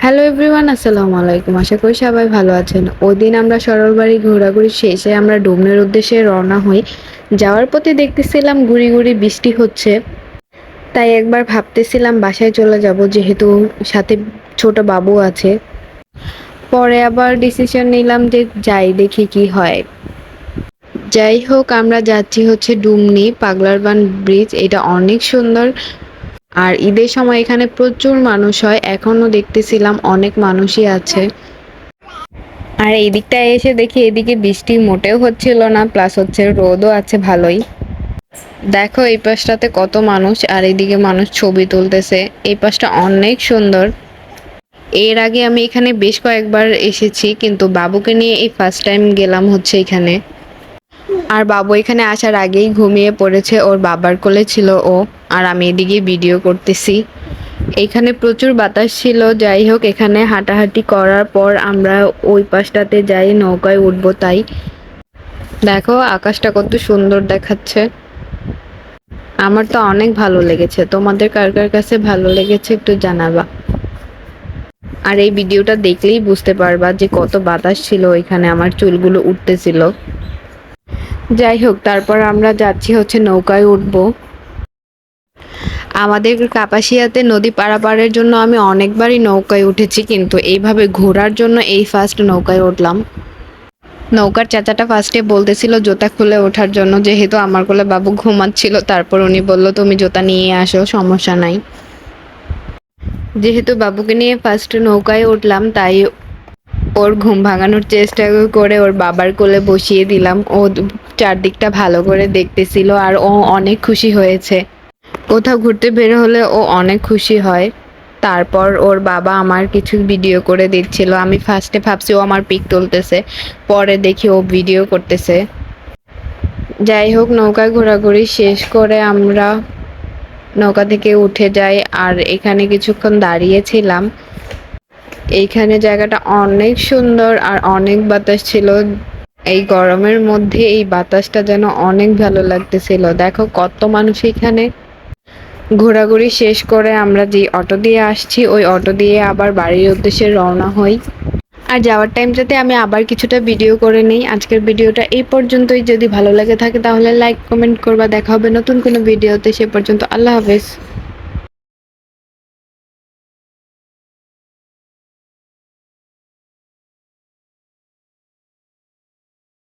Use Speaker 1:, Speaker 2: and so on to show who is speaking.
Speaker 1: Hello everyone, আসসালামু আলাইকুম। আশা করি সবাই ভালো আছেন। ওইদিন আমরা সরলবাড়ি ঘোরাঘুরি শেষে আমরা ডুমনের উদ্দেশ্যে রওনা হই। যাওয়ার পথে দেখতেছিলাম গুড়ি গুড়ি বৃষ্টি হচ্ছে, তাই একবার ভাবতেছিলাম বাসায় চলে যাব, যেহেতু সাথে ছোট বাবু আছে। পরে আবার ডিসিশন নিলাম যে যাই, দেখি কি হয়। যাই হোক, আমরা যাচ্ছি হচ্ছে ডুমনি পাগলারবান ব্রিজ। এটা অনেক সুন্দর, আর ঈদের সময় এখানে প্রচুর মানুষ হয়। এখনো দেখতেছিলাম অনেক মানুষই আছে। আর এই দিকটায় এসে দেখি এদিকে বৃষ্টি মোটেও হচ্ছিল না, প্লাস হচ্ছে রোদও আছে ভালোই। দেখো এই পাশটাতে কত মানুষ, আর এইদিকে মানুষ ছবি তুলতেছে। এই পাশটা অনেক সুন্দর। এর আগে আমি এখানে বেশ কয়েকবার এসেছি, কিন্তু বাবুকে নিয়ে এই ফার্স্ট টাইম গেলাম হচ্ছে এখানে। আর বাবু এখানে আসার আগেই ঘুমিয়ে পড়েছে, ওর বাবার কোলে ছিল ও। আর আমি এদিকে ভিডিও করতেছি। এখানে প্রচুর বাতাস ছিল। যাই হোক, এখানে হাঁটাহাঁটি করার পর আমরা ওই পাশটাতে যাই, নৌকায় উঠবো। তাই দেখো আকাশটা কত সুন্দর দেখাচ্ছে। আমার তো অনেক ভালো লেগেছে। তোমাদের কার কার কাছে ভালো লেগেছে একটু জানাবা। আর এই ভিডিওটা দেখলেই বুঝতে পারবা যে কত বাতাস ছিল ওইখানে, আমার চুলগুলো উঠতেছিল। যাই হোক, তারপর আমরা যাচ্ছি হচ্ছে নৌকায় উঠবো। আমাদের কাপাসিয়াতে নদী পারাপারের জন্য আমি অনেকবারই নৌকায় উঠেছি, কিন্তু এইভাবে ঘোরার জন্য এই ফার্স্ট নৌকায় উঠলাম। নৌকার চাচাটা ফার্স্টে বলতেছিল জুতা খুলে ওঠার জন্য, যেহেতু আমার কোলে বাবু ঘুমাচ্ছিল। তারপর উনি বলল তুমি জুতা নিয়ে আসো, সমস্যা নাই। যেহেতু বাবুকে নিয়ে ফার্স্ট নৌকায় উঠলাম, তাই ওর ঘুম ভাঙানোর চেষ্টা করে ওর বাবার কোলে বসিয়ে দিলাম। ও চারদিকটা ভালো করে দেখতেছিল, আর ও অনেক খুশি হয়েছে। কোথাও ঘুরতে বের হলে ও অনেক খুশি হয়। তারপর ওর বাবা আমার কিছু ভিডিও করে দিচ্ছিল। আমি ফার্স্টে ভাবছি ও আমার পিক তুলতেছে, পরে দেখি ও ভিডিও করতেছে। যাই হোক, নৌকায় ঘোরাঘুরি শেষ করে আমরা নৌকা থেকে উঠে যাই, আর এখানে কিছুক্ষণ দাঁড়িয়েছিলাম। এইখানে জায়গাটা অনেক সুন্দর, আর অনেক বাতাস ছিল। এই গরমের মধ্যে এই বাতাসটা যেন অনেক ভালো লাগতেছিল। দেখো কত মানুষ এখানে। ঘোরাঘুরি শেষ করে আমরা যে অটো দিয়ে আসছি, ওই অটো দিয়ে আবার বাড়ির উদ্দেশ্যে রওনা হই। আর যাওয়ার টাইমটাতে আমি আবার কিছুটা ভিডিও করে নিই। আজকের ভিডিওটা এই পর্যন্তই। যদি ভালো লাগে থাকে তাহলে লাইক কমেন্ট করবা। দেখা হবে নতুন কোনো ভিডিওতে। সে পর্যন্ত আল্লাহ হাফেজ।